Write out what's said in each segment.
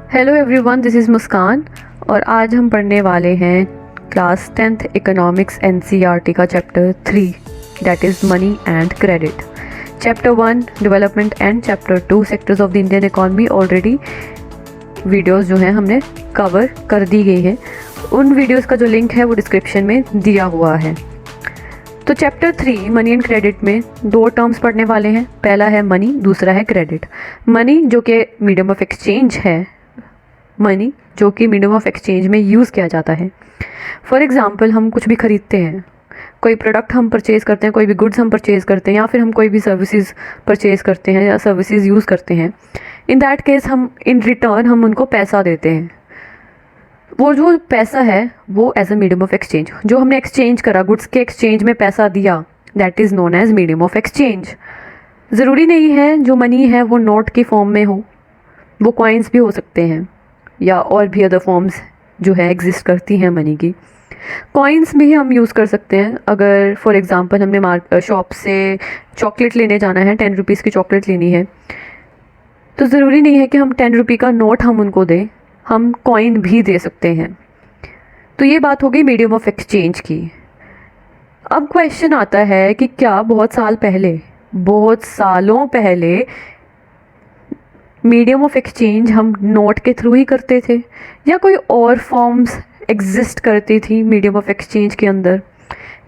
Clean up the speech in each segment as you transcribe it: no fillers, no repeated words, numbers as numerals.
Hello everyone, this is मुस्कान और आज हम पढ़ने वाले हैं क्लास 10th इकोनॉमिक्स एनसीईआरटी का chapter 3 that is money and credit. Chapter 1 development and chapter 2 sectors of the Indian economy already videos जो हैं हमने कवर कर दी गई है। उन वीडियोस का जो लिंक है वो डिस्क्रिप्शन में दिया हुआ है। तो चैप्टर 3 मनी एंड क्रेडिट में दो टर्म्स पढ़ने वाले हैं। पहला है मनी, दूसरा है क्रेडिट। मनी जो कि मीडियम ऑफ एक्सचेंज है, मनी जो कि मीडियम ऑफ एक्सचेंज में यूज़ किया जाता है। फॉर एग्ज़ाम्पल, हम कुछ भी ख़रीदते हैं, कोई प्रोडक्ट हम परचेज़ करते हैं, कोई भी गुड्स हम परचेज़ करते हैं, या फिर हम कोई भी सर्विसेज परचेज़ करते हैं या सर्विसेज यूज़ करते हैं। इन दैट केस हम इन रिटर्न हम उनको पैसा देते हैं। वो जो पैसा है वो as a medium of exchange, जो हमने एक्सचेंज करा, गुड्स के एक्सचेंज में पैसा दिया, that is known as medium of exchange. ज़रूरी नहीं है जो मनी है वो नोट की फॉर्म में हो, वो कॉइन्स भी हो सकते हैं या और भी अदर फॉर्म्स जो है एग्जिस्ट करती हैं मनी की। कॉइन्स भी हम यूज़ कर सकते हैं। अगर फॉर एग्ज़ाम्पल हमने शॉप से चॉकलेट लेने जाना है, 10 रुपीज़ की चॉकलेट लेनी है, तो ज़रूरी नहीं है कि हम 10 रुपये का नोट हम उनको दें, हम कॉइन भी दे सकते हैं। तो ये बात हो गई मीडियम ऑफ एक्सचेंज की। अब क्वेश्चन आता है कि क्या बहुत सालों पहले मीडियम ऑफ एक्सचेंज हम नोट के थ्रू ही करते थे या कोई और फॉर्म्स एग्जिस्ट करती थी मीडियम ऑफ एक्सचेंज के अंदर,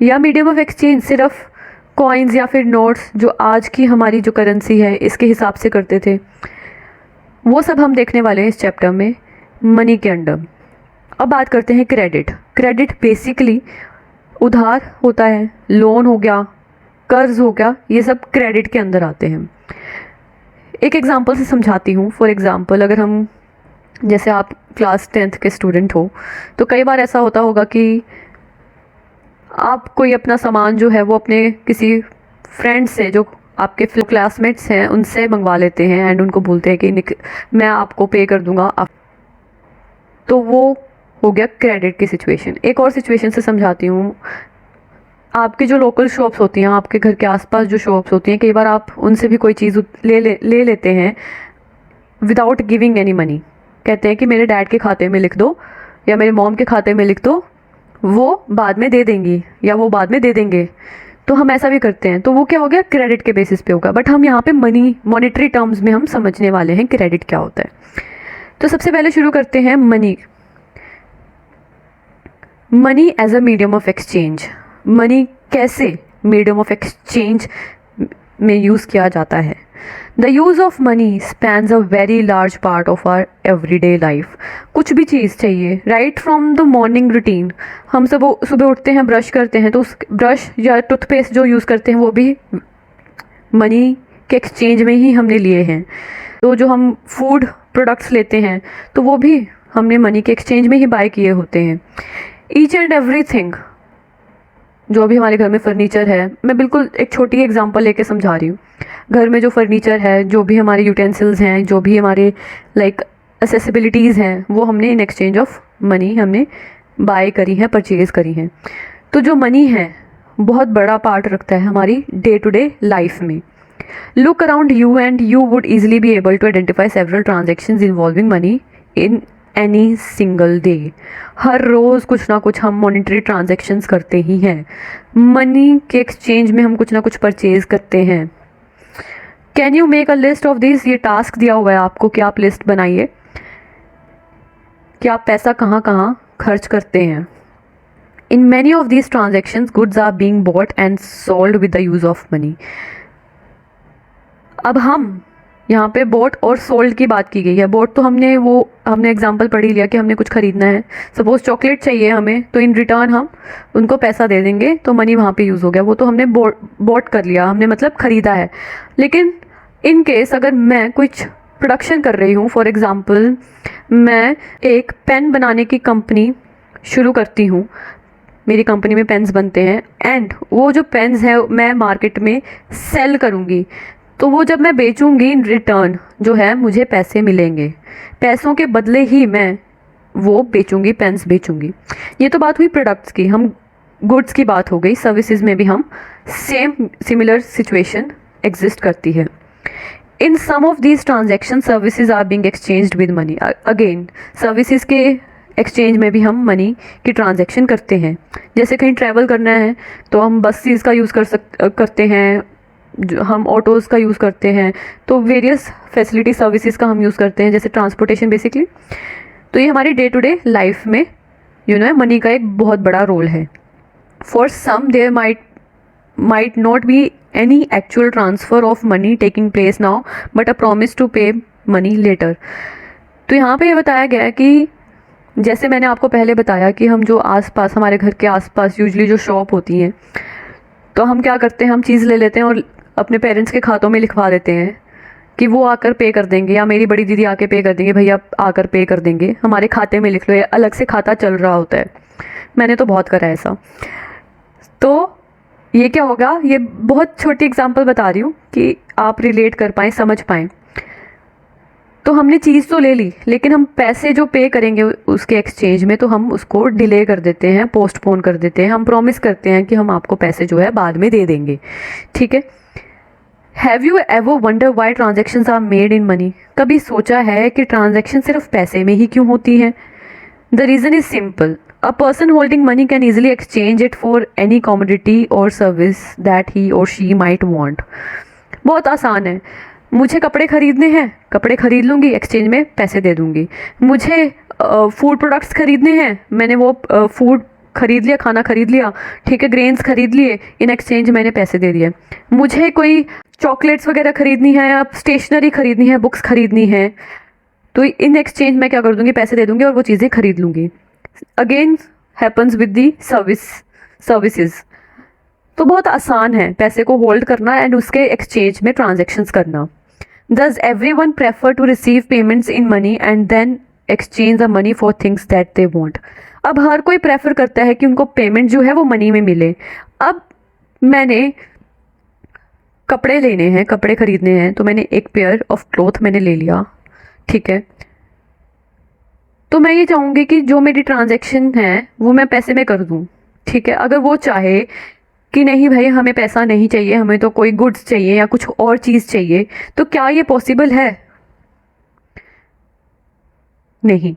या मीडियम ऑफ एक्सचेंज सिर्फ कॉइन्स या फिर नोट्स जो आज की हमारी जो करेंसी है इसके हिसाब से करते थे। वो सब हम देखने वाले हैं इस चैप्टर में मनी के अंडर। अब बात करते हैं क्रेडिट। क्रेडिट बेसिकली उधार होता है, लोन हो गया, कर्ज हो गया, ये सब क्रेडिट के अंदर आते हैं। एक एग्जांपल से समझाती हूँ। फॉर एग्जांपल, अगर हम, जैसे आप क्लास 10th के स्टूडेंट हो, तो कई बार ऐसा होता होगा कि आप कोई अपना सामान जो है वो अपने किसी फ्रेंड से, जो आपके क्लासमेट्स हैं, उनसे मंगवा लेते हैं एंड उनको बोलते हैं कि मैं आपको पे कर दूंगा। तो वो हो गया क्रेडिट की सिचुएशन। एक और सिचुएशन से समझाती हूँ। आपकी जो लोकल शॉप्स होती हैं, आपके घर के आसपास जो शॉप्स होती हैं, कई बार आप उनसे भी कोई चीज़ ले लेते हैं विदाउट गिविंग एनी मनी। कहते हैं कि मेरे डैड के खाते में लिख दो या मेरे मॉम के खाते में लिख दो, वो बाद में दे देंगी या वो बाद में दे देंगे। तो हम ऐसा भी करते हैं, तो वो क्या हो गया, क्रेडिट के बेसिस पे होगा। बट हम यहाँ पे मॉनेटरी टर्म्स में हम समझने वाले हैं क्रेडिट क्या होता है। तो सबसे पहले शुरू करते हैं money as a medium of exchange. Money कैसे मीडियम ऑफ एक्सचेंज में यूज़ किया जाता है। The use of money spans a very large part of our everyday life. कुछ भी चीज़ चाहिए, right from the morning routine. हम सब सुबह उठते हैं, ब्रश करते हैं, तो उस ब्रश या टूथपेस्ट जो यूज़ करते हैं वो भी मनी के एक्सचेंज में ही हमने लिए हैं। तो जो हम फूड प्रोडक्ट्स लेते हैं तो वो भी हमने मनी के एक्सचेंज में ही बाय किए होते हैं। ईच एंड एवरीथिंग, जो भी हमारे घर में फर्नीचर है, मैं बिल्कुल एक छोटी एग्जांपल लेके समझा रही हूँ। घर में जो फर्नीचर है, जो भी हमारे यूटेंसिल्स हैं, जो भी हमारे एक्सेसिबिलिटीज़ हैं, वो हमने इन एक्सचेंज ऑफ मनी हमने बाय करी हैं, परचेज़ करी हैं। तो जो मनी है बहुत बड़ा पार्ट रखता है हमारी डे टू डे लाइफ में। Look around you and you would easily be able to identify several transactions involving money in any single day. हर रोज़ कुछ ना कुछ हम मॉनेटरी ट्रांजैक्शंस करते ही हैं। मनी के एक्सचेंज में हम कुछ ना कुछ परचेज करते हैं। Can you make a list of this? ये टास्क दिया हुआ है आपको कि आप लिस्ट बनाइए कि आप पैसा कहाँ कहाँ खर्च करते हैं। In many of these transactions goods are being bought and sold with the use of money. अब हम यहाँ पे बोट और सोल्ड की बात की गई है। बोट तो हमने एग्जांपल पढ़ ही लिया कि हमने कुछ खरीदना है, सपोज चॉकलेट चाहिए हमें, तो इन रिटर्न हम उनको पैसा दे देंगे, तो मनी वहाँ पे यूज़ हो गया। वो तो हमने बोट कर लिया, हमने मतलब ख़रीदा है। लेकिन इन केस अगर मैं कुछ प्रोडक्शन कर रही हूँ, फॉर एग्ज़ाम्पल मैं एक पेन बनाने की कंपनी शुरू करती हूँ, मेरी कंपनी में पेन्स बनते हैं, एंड वो जो पेन्स है मैं मार्केट में सेल करूँगी, तो वो जब मैं बेचूंगी इन रिटर्न जो है मुझे पैसे मिलेंगे। पैसों के बदले ही मैं वो बेचूंगी, पेन्स बेचूंगी। ये तो बात हुई प्रोडक्ट्स की। हम गुड्स की बात हो गई। सर्विसेज में भी हम सिमिलर सिचुएशन एग्जिस्ट करती है। In some of these transaction services are being exchanged with money. Again services के एक्सचेंज में भी हम मनी की ट्रांजैक्शन करते हैं। जैसे कहीं ट्रैवल करना है तो हम बसेस का यूज़ करते हैं, हम ऑटोज़ का यूज़ करते हैं, तो वेरियस फैसिलिटी सर्विसेज का हम यूज़ करते हैं, जैसे ट्रांसपोर्टेशन बेसिकली। तो ये हमारी डे टू डे लाइफ में मनी का एक बहुत बड़ा रोल है। For some there might not be any actual transfer of money taking place now but a promise to pay money later। तो यहाँ पे ये बताया गया है कि जैसे मैंने आपको पहले बताया कि हम जो आसपास, हमारे घर के आसपास यूजुअली जो शॉप होती हैं, तो हम क्या करते हैं, हम चीज़ ले लेते हैं और अपने पेरेंट्स के खातों में लिखवा देते हैं कि वो आकर पे कर देंगे, या मेरी बड़ी दीदी आके पे कर देंगे, भैया आकर पे कर देंगे, हमारे खाते में लिख लो। या अलग से खाता चल रहा होता है, मैंने तो बहुत करा है ऐसा। तो ये क्या होगा, ये बहुत छोटी एग्जांपल बता रही हूँ कि आप रिलेट कर पाएँ, समझ पाएँ। तो हमने चीज़ तो ले ली, लेकिन हम पैसे जो पे करेंगे उसके एक्सचेंज में, तो हम उसको डिले कर देते हैं, पोस्टपोन कर देते हैं। हम प्रॉमिस करते हैं कि हम आपको पैसे जो है बाद में दे देंगे, ठीक है। Have you ever wonder why transactions are made in money? कभी सोचा है कि ट्रांजेक्शन सिर्फ पैसे में ही क्यों होती हैं? The reason is simple. A person holding money can easily exchange it for any commodity or service that he or she might want। बहुत आसान है। मुझे कपड़े खरीदने हैं, कपड़े खरीद लूँगी, एक्सचेंज में पैसे दे दूँगी। मुझे फूड प्रोडक्ट्स खरीदने हैं, मैंने वो फूड खरीद लिया, खाना खरीद लिया, ठीक है, ग्रेन्स खरीद लिए, इन एक्सचेंज मैंने पैसे दे दिए। मुझे कोई चॉकलेट्स वगैरह खरीदनी है, या स्टेशनरी खरीदनी है, बुक्स खरीदनी है, तो इन एक्सचेंज मैं क्या कर दूँगी, पैसे दे दूँगी और वो चीज़ें खरीद लूँगी। Again happens with the services. तो बहुत आसान है पैसे को होल्ड करना एंड उसके एक्सचेंज में ट्रांजेक्शन्स करना। Does everyone prefer to receive payments in money and then exchange the money for things that they want? अब हर कोई प्रेफर करता है कि उनको पेमेंट जो है वो मनी में मिले। अब मैंने कपड़े लेने हैं, कपड़े खरीदने हैं, तो मैंने एक पेयर ऑफ क्लॉथ मैंने ले लिया, ठीक है। तो मैं ये चाहूँगी कि जो मेरी ट्रांजैक्शन है वो मैं पैसे में कर दूँ, ठीक है। अगर वो चाहे कि नहीं भाई हमें पैसा नहीं चाहिए, हमें तो कोई गुड्स चाहिए या कुछ और चीज़ चाहिए, तो क्या ये पॉसिबल है? नहीं।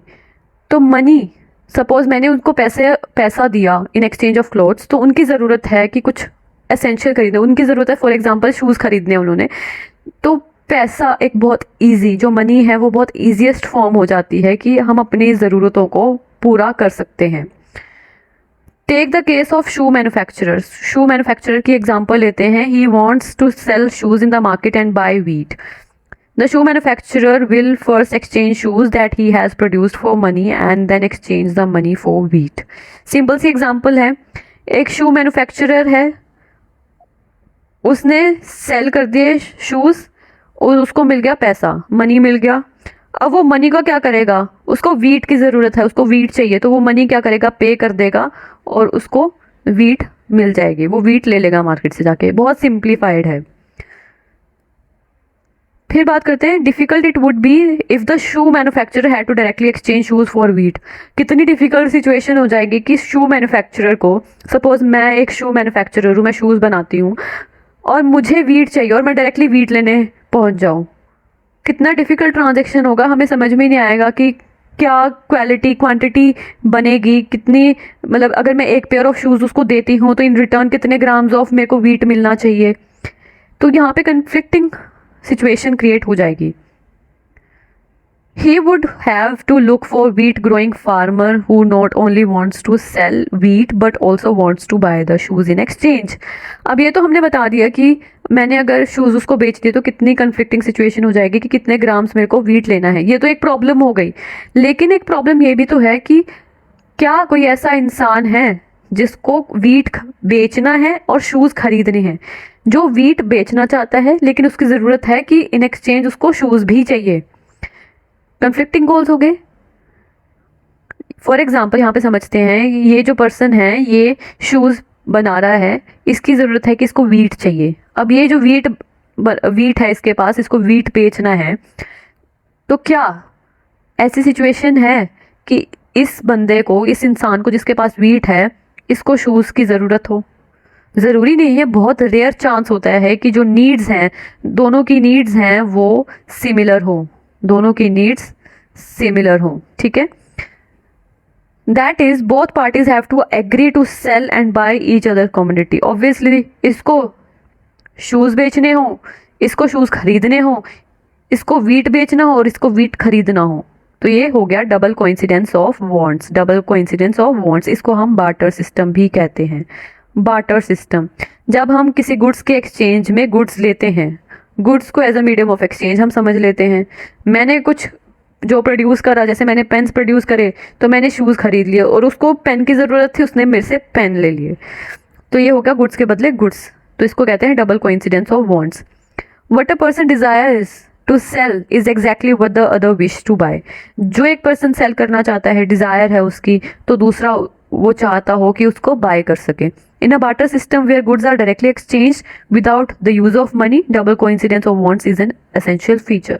तो मनी, सपोज मैंने उनको पैसा दिया इन एक्सचेंज ऑफ क्लोथ्स, तो उनकी ज़रूरत है कि कुछ एसेंशियल खरीदे, उनकी ज़रूरत है, फॉर एग्जांपल शूज़ खरीदने उन्होंने, तो पैसा एक बहुत इजी, जो मनी है वो बहुत ईजीएस्ट फॉर्म हो जाती है कि हम अपनी ज़रूरतों को पूरा कर सकते हैं। Take the case of shoe manufacturers. Shoe manufacturer की एग्जांपल लेते हैं। He wants to sell shoes in the market and buy wheat. The shoe manufacturer will first exchange shoes that he has produced for money and then exchange the money for wheat. Simple सी example है, एक शू manufacturer है, उसने cell कर दिए shoes और उसको मिल गया पैसा, मनी मिल गया। अब वो मनी का क्या करेगा, उसको वीट की ज़रूरत है, उसको वीट चाहिए, तो वो मनी क्या करेगा, पे कर देगा और उसको वीट मिल जाएगी, वो वीट ले लेगा मार्केट से जाके। बहुत सिंप्लीफाइड है। फिर बात करते हैं, difficult it would be if the shoe manufacturer had to directly exchange shoes for wheat. कितनी डिफिकल्ट सिचुएशन हो जाएगी कि शू मैन्युफैक्चरर को, सपोज मैं एक शू मैन्युफैक्चरर हूँ, मैं शूज़ बनाती हूँ और मुझे वीट चाहिए और मैं डायरेक्टली वीट लेने पहुँच जाऊँ। कितना डिफ़िकल्ट ट्रांजैक्शन होगा, हमें समझ में नहीं आएगा कि क्या क्वालिटी क्वांटिटी बनेगी, कितनी, मतलब अगर मैं एक पेयर ऑफ शूज़ उसको देती हूँ तो इन रिटर्न कितने ग्राम्स ऑफ मेरे को वीट मिलना चाहिए। तो यहाँ पे कन्फ्लिक्टिंग सिचुएशन क्रिएट हो जाएगी। He would have to look for wheat growing farmer who not only wants to sell wheat but also wants to buy the shoes in exchange। अब ये तो हमने बता दिया कि मैंने अगर शूज़ उसको बेच दिए तो कितनी कन्फ्लिक्टिंग सिचुएशन हो जाएगी कि कितने ग्राम्स मेरे को वीट लेना है। ये तो एक प्रॉब्लम हो गई, लेकिन एक प्रॉब्लम ये भी तो है कि क्या कोई ऐसा इंसान है जिसको वीट बेचना है और शूज़ खरीदने हैं, जो वीट बेचना चाहता है लेकिन उसकी ज़रूरत है कि इन एक्सचेंज उसको शूज़ भी चाहिए। कन्फ्लिक्टिंग गोल्स हो गए। फॉर एग्जाम्पल यहाँ पे समझते हैं, ये जो पर्सन है ये शूज़ बना रहा है, इसकी ज़रूरत है कि इसको वीट चाहिए। अब ये जो वीट है इसके पास, इसको वीट बेचना है, तो क्या ऐसी सिचुएशन है कि इस बंदे को, इस इंसान को जिसके पास वीट है, इसको शूज़ की ज़रूरत हो? ज़रूरी नहीं है, बहुत रेयर चांस होता है कि जो नीड्स हैं, दोनों की नीड्स हैं वो सिमिलर हो, दोनों की नीड्स सिमिलर हो, ठीक है। That is both parties have to agree to sell and buy each other community. Obviously इसको शूज़ बेचने हो, इसको शूज़ खरीदने हो, इसको वीट बेचना हो और इसको वीट खरीदना हो, तो ये हो गया double coincidence of wants, double coincidence of wants. इसको हम बार्टर सिस्टम भी कहते हैं। बार्टर सिस्टम, जब हम किसी गुड्स के एक्सचेंज में गुड्स लेते हैं, गुड्स को as a medium of exchange हम समझ लेते हैं। मैंने कुछ जो प्रोड्यूस करा, जैसे मैंने पेन्स प्रोड्यूस करे तो मैंने शूज़ खरीद लिए और उसको पेन की ज़रूरत थी, उसने मेरे से पेन ले लिए, तो ये हो गया गुड्स के बदले गुड्स। तो इसको कहते हैं double coincidence of wants. What a person desires to sell is exactly what the other wish to buy. जो एक पर्सन सेल करना चाहता है, डिजायर है उसकी, तो दूसरा वो चाहता हो कि उसको बाय कर सके। In a barter system where goods are directly exchange without the use of money, double coincidence of wants is an essential feature.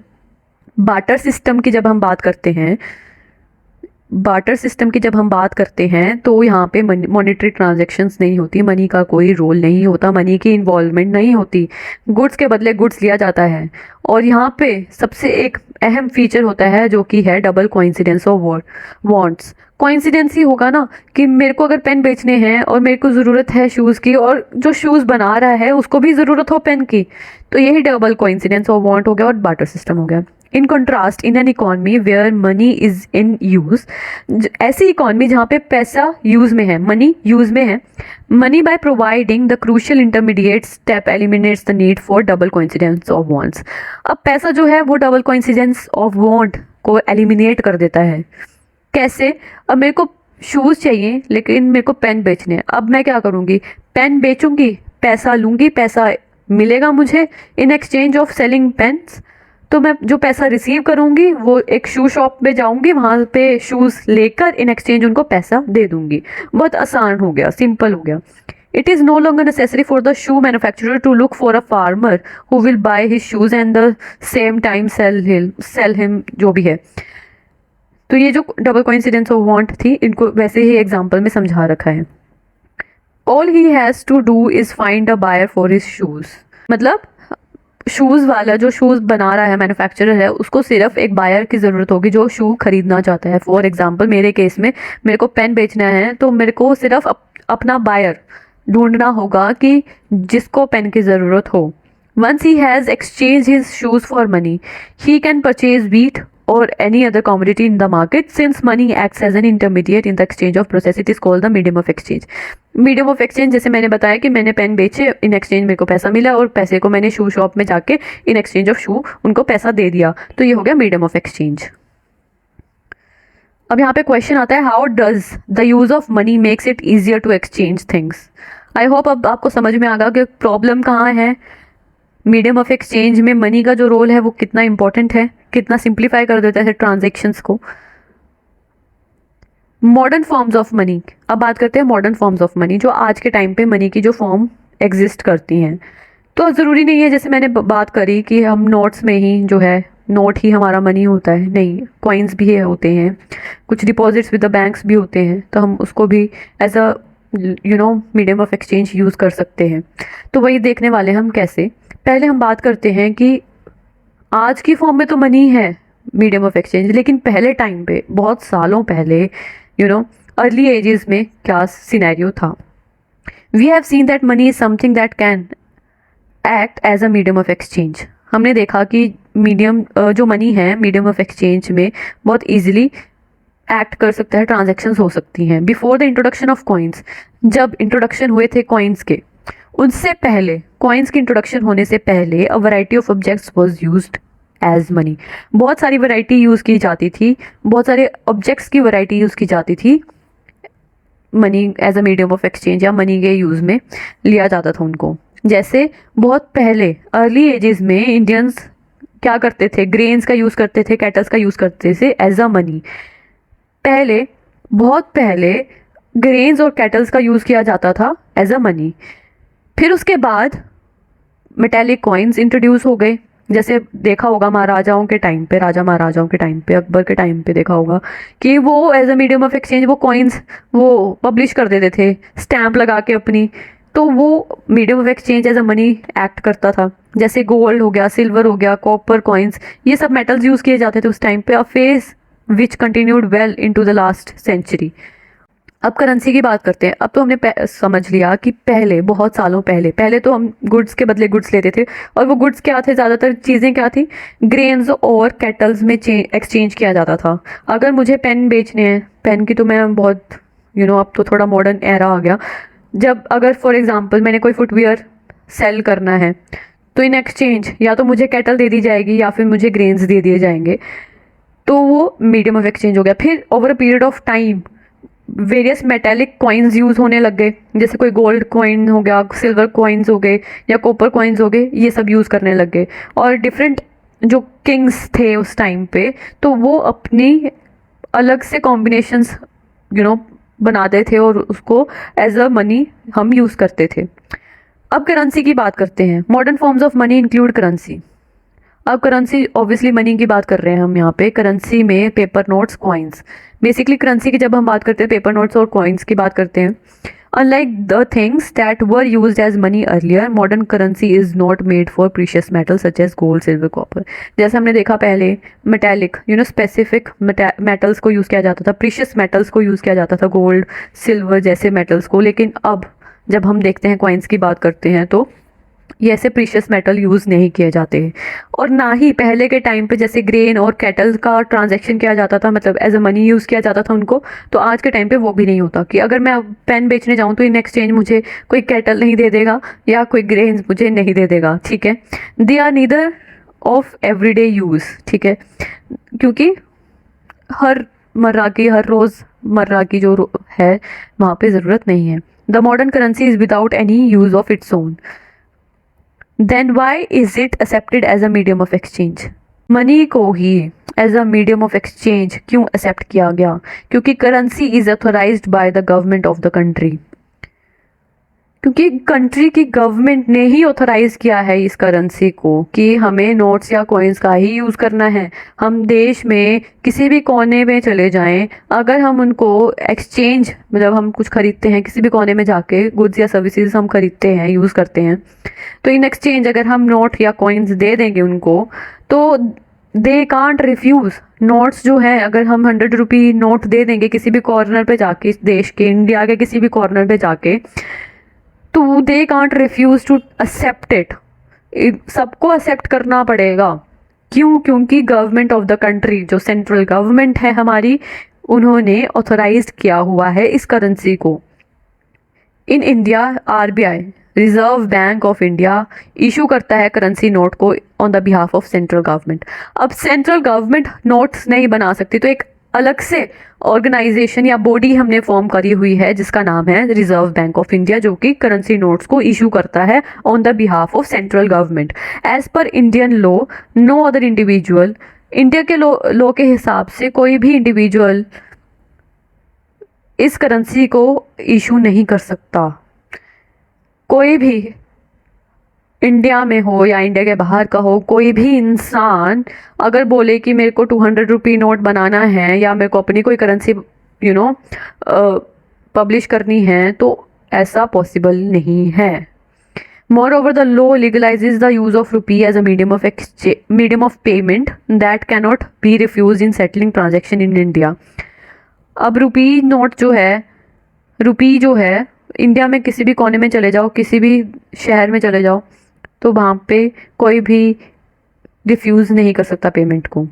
Barter system की जब हम बात करते हैं, बार्टर सिस्टम की जब हम बात करते हैं तो यहाँ पे मॉनेटरी ट्रांजैक्शंस नहीं होती, मनी का कोई रोल नहीं होता, मनी की इन्वॉल्वमेंट नहीं होती, गुड्स के बदले गुड्स लिया जाता है। और यहाँ पे सबसे एक अहम फीचर होता है जो कि है double coincidence of wants. Coincidence ही होगा ना कि मेरे को अगर पेन बेचने हैं और मेरे को ज़रूरत है शूज़ की, और जो शूज़ बना रहा है उसको भी ज़रूरत हो पेन की, तो यही डबल कोइंसिडेंस ऑफ वांट हो गया और बार्टर सिस्टम हो गया। In contrast, in an economy where money is in use, ऐसी इकॉनमी जहाँ पे पैसा यूज में है, मनी यूज में है, money by providing the crucial intermediate step eliminates the need for double coincidence of wants. अब पैसा जो है वो डबल कोइंसिडेंस ऑफ वांट को एलिमिनेट कर देता है। कैसे? अब मेरे को शूज़ चाहिए लेकिन मेरे को पेन बेचने हैं, अब मैं क्या करूँगी? पेन बेचूंगी, पैसा लूँगी, पैसा मिलेगा मुझे in exchange of selling pens, तो मैं जो पैसा रिसीव करूँगी वो एक शू शॉप पे जाऊँगी, वहाँ पे शूज़ लेकर इन एक्सचेंज उनको पैसा दे दूँगी। बहुत आसान हो गया, सिंपल हो गया। It is no longer necessary for the shoe manufacturer to look for a farmer who will buy his shoes and the same time sell him जो भी है। तो ये जो डबल कोइंसिडेंस ऑफ वांट थी, इनको वैसे ही एग्जांपल में समझा रखा है। All he has to do is find a buyer for his shoes। मतलब शूज़ वाला जो शूज़ बना रहा है, मैन्युफैक्चरर है, उसको सिर्फ एक बायर की ज़रूरत होगी जो शू खरीदना चाहता है। फॉर एग्जांपल मेरे केस में मेरे को पेन बेचना है, तो मेरे को सिर्फ अपना बायर ढूंढना होगा कि जिसको पेन की ज़रूरत हो। Once he has exchange his shoes for money, he can purchase wheat or any other commodity in the market. Since money acts as an intermediate in the exchange of process, it is called the medium of exchange। Medium of exchange, जैसे मैंने बताया कि मैंने pen बेचे, in exchange मेरे को पैसा मिला और पैसे को मैंने शू शॉप में जाके इन एक्सचेंज ऑफ शू उनको पैसा दे दिया, तो ये हो गया मीडियम ऑफ एक्सचेंज। अब यहाँ पे क्वेश्चन आता है, how does the use of money makes it easier to exchange things. I hope अब आपको समझ में आ गया कि प्रॉब्लम कहाँ है। मीडियम ऑफ एक्सचेंज में मनी का जो रोल है वो कितना इंपॉर्टेंट है, कितना सिंप्लीफाई कर देता है ट्रांजैक्शंस को। मॉडर्न फॉर्म्स ऑफ मनी, अब बात करते हैं मॉडर्न फॉर्म्स ऑफ मनी, जो आज के टाइम पे मनी की जो फॉर्म एग्जिस्ट करती हैं। तो ज़रूरी नहीं है जैसे मैंने बात करी कि हम नोट्स में ही जो है, नोट ही हमारा मनी होता है, नहीं, कॉइन्स भी होते हैं, कुछ डिपॉजिट्स विद द बैंक्स भी होते हैं, तो हम उसको भी as a medium of exchange use कर सकते हैं। तो वही देखने वाले हम कैसे। पहले हम बात करते हैं कि आज की फॉर्म में तो मनी है मीडियम ऑफ एक्सचेंज, लेकिन पहले टाइम पे, बहुत सालों पहले, अर्ली एजेस में क्या सिनेरियो था। We have seen that money is something that can act as a medium of exchange. हमने देखा कि मीडियम जो मनी है मीडियम ऑफ एक्सचेंज में बहुत ईजिली एक्ट कर सकता है, ट्रांजैक्शंस हो सकती हैं। Before the introduction of coins, जब इंट्रोडक्शन हुए थे कॉइन्स के, उनसे पहले, कॉइन्स की इंट्रोडक्शन होने से पहले, a variety of objects was used as money. बहुत सारी वैरायटी यूज़ की जाती थी, बहुत सारे ऑब्जेक्ट्स की वैरायटी यूज़ की जाती थी, money as a medium of exchange या मनी के यूज़ में लिया जाता था उनको। जैसे बहुत पहले अर्ली एजेस में इंडियंस क्या करते थे, ग्रेन्स का यूज़ करते थे, कैटल्स का यूज़ करते थे एज अ मनी। पहले, बहुत पहले ग्रेन्स और कैटल्स का यूज़ किया जाता था एज अ मनी। फिर उसके बाद मेटेलिक कॉइन्स इंट्रोड्यूस हो गए। जैसे देखा होगा महाराजाओं के टाइम पे, राजा महाराजाओं के टाइम पे, अकबर के टाइम पे देखा होगा कि वो as a medium of exchange वो कॉइन्स वो पब्लिश कर देते थे, स्टैंप लगा के अपनी तो वो medium of exchange as a money act करता था। जैसे गोल्ड हो गया, सिल्वर हो गया, कॉपर कॉइन्स, ये सब मेटल्स यूज़ किए जाते थे उस टाइम पे। A phase which continued well into the last century. अब करेंसी की बात करते हैं। अब तो हमने समझ लिया कि पहले, बहुत सालों पहले पहले तो हम गुड्स के बदले गुड्स लेते थे, और वो गुड्स क्या थे, ज़्यादातर चीज़ें क्या थी, ग्रेन्स और कैटल्स में एक्सचेंज किया जाता था। अगर मुझे पेन बेचने हैं, पेन की तो मैं बहुत अब तो थोड़ा मॉडर्न एरा आ गया। जब अगर फॉर एग्जांपल मैंने कोई फुटवियर सेल करना है, तो इन एक्सचेंज या तो मुझे कैटल दे दी जाएगी या फिर मुझे ग्रेन्स दे दिए जाएंगे। तो वो मीडियम ऑफ एक्सचेंज हो गया। फिर over a period of time various metallic coins use होने लग गए, जैसे कोई गोल्ड कॉइन हो गया, सिल्वर कॉइन्स हो गए या कॉपर कॉइन्स हो गए, ये सब यूज़ करने लग गए। और डिफरेंट जो किंग्स थे उस टाइम पे, तो वो अपनी अलग से कॉम्बिनेशंस बनाते थे और उसको एज अ मनी हम यूज़ करते थे। अब करेंसी की बात करते हैं। Modern forms of money include currency. अब करेंसी, ऑब्वियसली मनी की बात कर रहे हैं हम यहाँ पे। करेंसी में paper notes, coins, basically currency की जब हम बात करते हैं, पेपर नोट्स और कॉइन्स की बात करते हैं। Unlike the things that were used as money earlier, modern currency is not made for precious metals such as gold, silver, copper. जैसे हमने देखा पहले, मेटेलिक स्पेसिफिक मेटल्स को यूज़ किया जाता था, प्रीशियस मेटल्स को यूज़ किया जाता था, गोल्ड, सिल्वर जैसे मेटल्स को। लेकिन अब जब हम देखते हैं, कॉइन्स की बात करते हैं, तो ये ऐसे प्रीशियस मेटल यूज़ नहीं किए जाते हैं। और ना ही पहले के टाइम पे जैसे ग्रेन और कैटल का ट्रांजैक्शन किया जाता था, मतलब एज अ मनी यूज़ किया जाता था उनको, तो आज के टाइम पे वो भी नहीं होता कि अगर मैं पेन बेचने जाऊँ तो इन एक्सचेंज मुझे कोई कैटल नहीं दे देगा या कोई ग्रेन मुझे नहीं दे देगा, ठीक है। They are neither of everyday use, ठीक है, क्योंकि हर रोज़मर्रा की जो है वहाँ पे ज़रूरत नहीं है। The modern currency is without any use of its own. Then why is it accepted as a medium of exchange? Money को ही as a medium of exchange क्यों एक्सेप्ट किया गया? क्योंकि currency is authorized by the government of the country. क्योंकि country की government ने ही ऑथोराइज किया है इस करेंसी को कि हमें नोट्स या कॉइन्स का ही यूज़ करना है। हम देश में किसी भी कोने में चले जाएं, अगर हम उनको एक्सचेंज, मतलब हम कुछ खरीदते हैं किसी भी कोने में जाके, गुड्स या सर्विसेज हम खरीदते हैं, यूज़ करते हैं, तो इन एक्सचेंज अगर हम नोट या कॉइन्स दे देंगे उनको, तो दे कांट रिफ्यूज़। नोट्स जो है, अगर हम 100 रुपी नोट दे देंगे किसी भी कॉर्नर पे जाके, इस देश के, इंडिया के किसी भी कॉर्नर पे जाके, तो they can't refuse to accept it. सबको एक्सेप्ट करना पड़ेगा। क्यों? क्योंकि गवर्नमेंट ऑफ द कंट्री, जो सेंट्रल गवर्नमेंट है हमारी, उन्होंने ऑथोराइज किया हुआ है इस करेंसी को। In India RBI, reserve bank of India, issue करता है करेंसी नोट को on the behalf of central government. अब सेंट्रल गवर्नमेंट नोट्स नहीं बना सकती, तो एक अलग से ऑर्गेनाइजेशन या बॉडी हमने फॉर्म करी हुई है जिसका नाम है रिजर्व बैंक ऑफ इंडिया, जो कि करेंसी नोट्स को इशू करता है on the behalf of central government. As per Indian law, no other individual, India के लॉ के हिसाब से कोई भी इंडिविजुअल इस करेंसी को इशू नहीं कर सकता। कोई भी इंडिया में हो या इंडिया के बाहर का हो, कोई भी इंसान अगर बोले कि मेरे को 200 रुपी नोट बनाना है या मेरे को अपनी कोई करेंसी पब्लिश करनी है, तो ऐसा पॉसिबल नहीं है। Moreover, the law legalizes the use of rupee as a medium of payment that cannot be refused in settling transaction in India. अब रुपी नोट जो है, रुपी जो है, इंडिया में किसी भी कोने में चले जाओ, किसी भी शहर में चले जाओ, तो वहाँ पे कोई भी रिफ्यूज़ नहीं कर सकता पेमेंट को।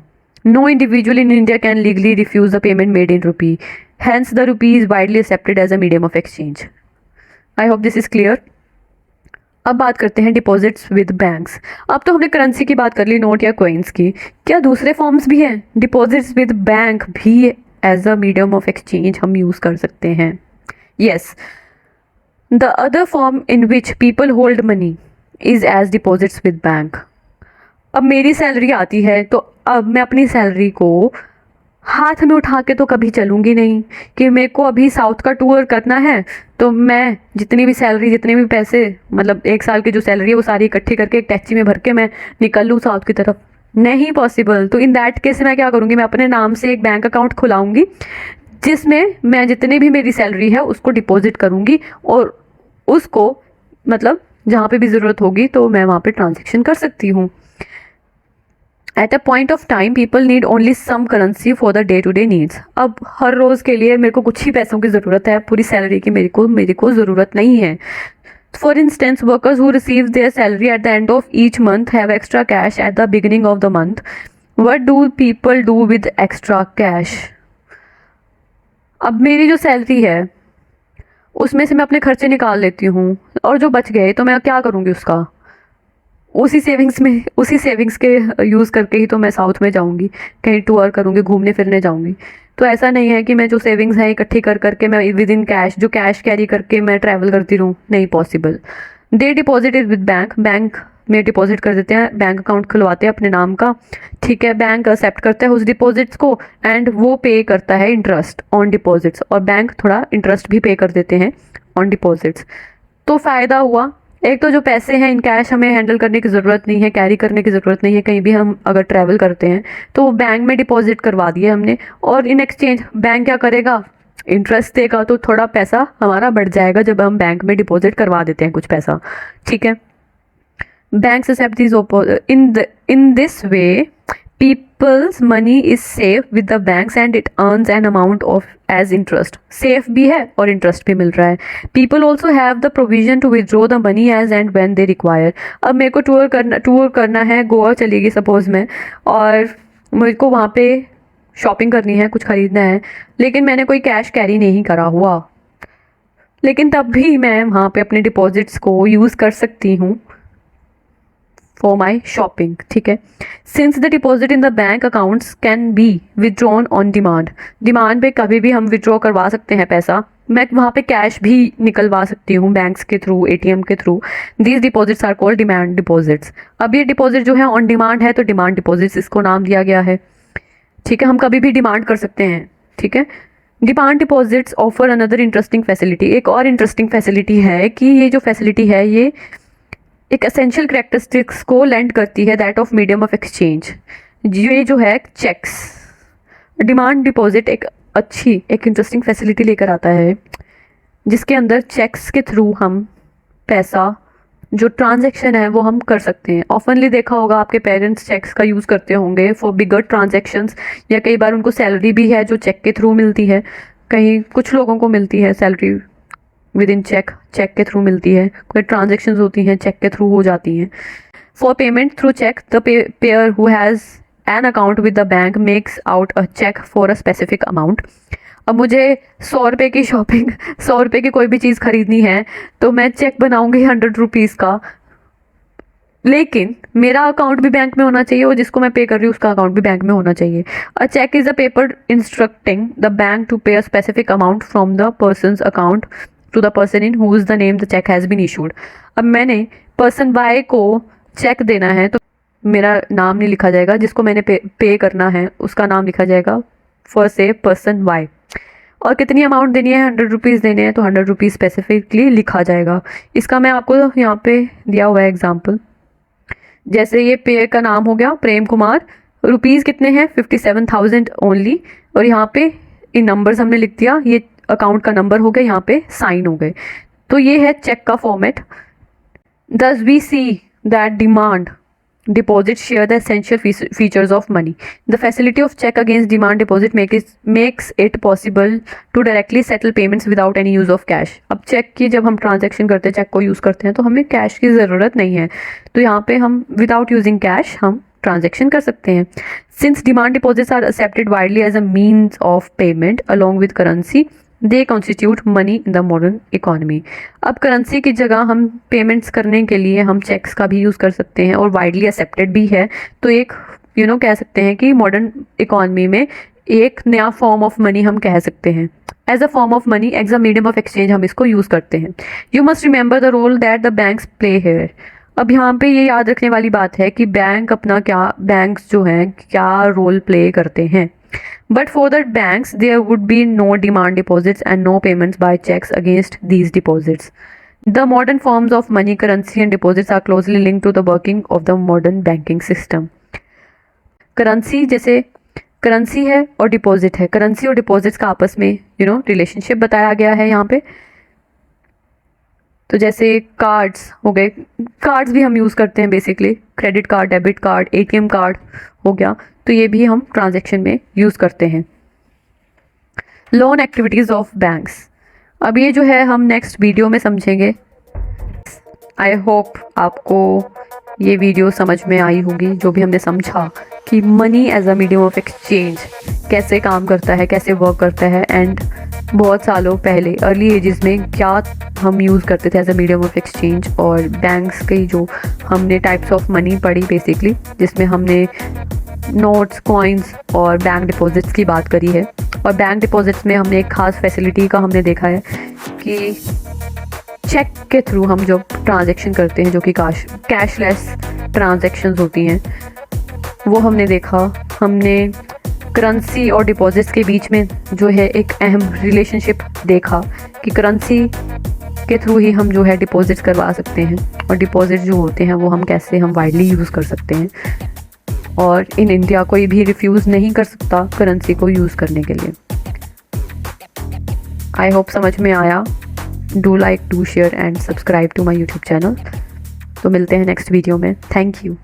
No individual in India can legally refuse the payment made in rupee, hence the rupee is widely accepted as a medium of exchange. I hope this is clear. अब बात करते हैं डिपॉजिट्स विद बैंक्स। अब तो हमने currency की बात कर ली, नोट या कॉइन्स की। क्या दूसरे फॉर्म्स भी हैं? डिपॉजिट्स विद बैंक भी as a medium of exchange हम यूज़ कर सकते हैं। Yes, the other form in which people hold money is as deposits with bank. अब मेरी सैलरी आती है, तो अब मैं अपनी सैलरी को हाथ में उठा के तो कभी चलूँगी नहीं कि मेरे को अभी साउथ का टूर करना है, तो मैं जितनी भी सैलरी, जितने भी पैसे, मतलब 1 साल की जो सैलरी है वो सारी इकट्ठी करके एक टैक्सी में भर के मैं निकल लूँ साउथ की तरफ। नहीं पॉसिबल। तो इन दैट केस मैं क्या करूँगी, मैं अपने नाम से एक बैंक अकाउंट खुलाऊँगी जिसमें मैं जितनी भी मेरी सैलरी है उसको डिपॉजिट करूँगी और उसको मतलब जहाँ पे भी ज़रूरत होगी तो मैं वहाँ पे ट्रांजेक्शन कर सकती हूँ। At a point of time people need only some currency for the day to day needs. अब हर रोज़ के लिए मेरे को कुछ ही पैसों की ज़रूरत है, पूरी सैलरी की मेरे को ज़रूरत नहीं है। For instance, workers who receive their salary at the end of each month have extra cash at the beginning of the month. What do people do with extra cash? अब मेरी जो सैलरी है उसमें से मैं अपने खर्चे निकाल लेती हूँ और जो बच गए तो मैं क्या करूँगी उसका? उसी सेविंग्स के यूज़ करके ही तो मैं साउथ में जाऊँगी, कहीं टूर करूँगी, घूमने फिरने जाऊँगी। तो ऐसा नहीं है कि मैं जो सेविंग्स हैं इकट्ठी कर करके मैं विद इन कैश जो कैश कैरी करके मैं ट्रैवल करती रहूँ, नहीं possible. They deposit is with bank, bank में डिपॉजिट कर देते हैं, बैंक अकाउंट खुलवाते हैं अपने नाम का, ठीक है। बैंक एक्सेप्ट करता है उस डिपॉजिट्स को एंड वो पे करता है इंटरेस्ट ऑन डिपॉजिट्स, और बैंक थोड़ा इंटरेस्ट भी पे कर देते हैं ऑन डिपॉजिट्स। तो फ़ायदा हुआ, एक तो जो पैसे हैं इन कैश हमें हैंडल करने की ज़रूरत नहीं है, कैरी करने की ज़रूरत नहीं है, कहीं भी हम अगर ट्रैवल करते हैं तो बैंक में डिपॉजिट करवा दिए हमने, और इन एक्सचेंज बैंक क्या करेगा? इंटरेस्ट देगा, तो थोड़ा पैसा हमारा बढ़ जाएगा जब हम बैंक में डिपॉजिट करवा देते हैं कुछ पैसा, ठीक है। Banks accept these in this way people's money is safe with the banks and it earns an amount of as interest. Safe भी है और interest भी मिल रहा है। People also have the provision to withdraw the money as and when they require. अब मेरे को tour करना है, गोवा चलेगी सपोज मैं, और मेरे को वहाँ पे शॉपिंग करनी है, कुछ खरीदना है, लेकिन मैंने कोई कैश कैरी नहीं करा हुआ, लेकिन तब भी मैं वहाँ पे अपने डिपॉजिट्स को यूज़ कर सकती हूँ फॉर माई शॉपिंग, ठीक है। Since the deposit in the bank accounts can be withdrawn on demand, demand पे कभी भी हम विदड्रॉ करवा सकते हैं पैसा, मैं वहाँ पे कैश भी निकलवा सकती हूँ बैंक्स के थ्रू, एटीएम के through. These deposits are called demand deposits. अब ये डिपॉजिट जो है ऑन डिमांड है तो डिमांड डिपॉजिट्स इसको नाम दिया गया है, ठीक है। हम कभी भी डिमांड कर सकते हैं, ठीक है। Demand deposits offer another interesting facility, एक और इंटरेस्टिंग फैसिलिटी है कि ये जो फैसिलिटी है ये एक एसेंशियल करेक्टरिस्टिक्स को लेंड करती है, that of medium of exchange. ये जो है चेक्स, डिमांड डिपॉजिट एक अच्छी एक इंटरेस्टिंग फैसिलिटी लेकर आता है जिसके अंदर चेक्स के थ्रू हम पैसा जो ट्रांजैक्शन है वो हम कर सकते हैं। ऑफनली देखा होगा आपके पेरेंट्स चेक्स का यूज़ करते होंगे फॉर बिगर ट्रांजैक्शंस, या कई बार उनको सैलरी भी है जो चेक के थ्रू मिलती है, कहीं कुछ लोगों को मिलती है सैलरी विद इन चेक के थ्रू मिलती है, कोई ट्रांजेक्शन्स होती हैं चेक के थ्रू हो जाती हैं। For payment through cheque the payer who has an account with the bank makes out a cheque for a specific amount. अब मुझे 100 रुपये की शॉपिंग 100 रुपये की कोई भी चीज़ खरीदनी है तो मैं चेक बनाऊंगी 100 रुपीज़ का, लेकिन मेरा अकाउंट भी बैंक में होना चाहिए और जिसको मैं पे कर रही हूँ उसका अकाउंट भी बैंक में होना चाहिए। A cheque is a paper instructing the bank to pay a specific amount from the person's account to the person in whose the name the cheque has been issued. अब मैंने person why को check देना है तो मेरा नाम नहीं लिखा जाएगा, जिसको मैंने पे करना है उसका नाम लिखा जाएगा फॉर से पर्सन वाई, और कितनी अमाउंट देनी है 100 रुपीज़ देने हैं तो 100 रुपीज़ स्पेसिफिकली लिखा जाएगा। इसका मैं आपको यहाँ पे दिया हुआ है एग्जाम्पल, जैसे ये पे का नाम हो गया प्रेम कुमार, रुपीज़ कितने हैं 57,000 ओनली, और यहाँ पे इन नंबर्स हमने लिख दिया, ये अकाउंट का नंबर हो गया, यहाँ पे साइन हो गए, तो ये है चेक का फॉर्मेट। दस we see that demand deposits share the essential features of money. The facility of check against demand deposit makes it possible to directly settle payments without any use of cash. अब check की जब हम transaction करते हैं, check को use करते हैं तो हमें कैश की ज़रूरत नहीं है, तो यहाँ पे हम विदाउट यूजिंग कैश हम ट्रांजैक्शन कर सकते हैं। Since demand deposits are accepted widely as a means of payment along with currency, they constitute money in the modern economy. अब करेंसी की जगह हम पेमेंट्स करने के लिए हम चेक्स का भी यूज़ कर सकते हैं और वाइडली एक्सेप्टेड भी है, तो एक कह सकते हैं कि मॉडर्न इकोनॉमी में एक नया फॉर्म ऑफ मनी हम कह सकते हैं। As a form of money, as a medium of exchange हम इसको यूज़ करते हैं। You must remember the role that the banks play here. अब यहाँ पे ये याद रखने वाली बात है कि बैंक्स जो हैं क्या रोल प्ले करते हैं। But for the banks, there would be no demand deposits and no payments by checks against these deposits. The modern forms of money, currency and deposits are closely linked to the working of the modern banking system. Currency जैसे currency है और deposit है, currency और deposits का आपस में relationship बताया गया है यहाँ पे। तो जैसे कार्ड्स हो गए, कार्ड्स भी हम यूज़ करते हैं basically, credit card, debit card, ATM card हो गया, तो ये भी हम ट्रांजैक्शन में यूज़ करते हैं। लोन एक्टिविटीज़ ऑफ बैंक्स, अब ये जो है हम नेक्स्ट वीडियो में समझेंगे। आई होप आपको ये वीडियो समझ में आई होगी, जो भी हमने समझा कि money as a medium of exchange कैसे काम करता है, कैसे वर्क करता है, एंड बहुत सालों पहले अर्ली एजेस में क्या हम यूज़ करते थे as a medium of exchange, और बैंक्स की जो हमने टाइप्स ऑफ मनी पढ़ी बेसिकली, जिसमें हमने नोट्स, कॉइन्स और बैंक डिपॉजिट्स की बात करी है। और बैंक डिपॉजिट्स में हमने एक ख़ास फैसिलिटी का हमने देखा है कि चेक के थ्रू हम जो ट्रांजैक्शन करते हैं, जो कि कैशलेस ट्रांजैक्शंस होती हैं, वो हमने देखा। हमने करेंसी और डिपॉजिट्स के बीच में जो है एक अहम रिलेशनशिप देखा कि करेंसी के थ्रू ही हम जो है डिपॉजिट्स करवा सकते हैं, और डिपॉजिट जो होते हैं वो हम कैसे हम वाइडली यूज़ कर सकते हैं। और इन इंडिया कोई भी रिफ्यूज़ नहीं कर सकता करेंसी को यूज़ करने के लिए। आई होप समझ में आया। Do like, do share and subscribe to my YouTube channel. तो मिलते हैं नेक्स्ट वीडियो में। Thank you.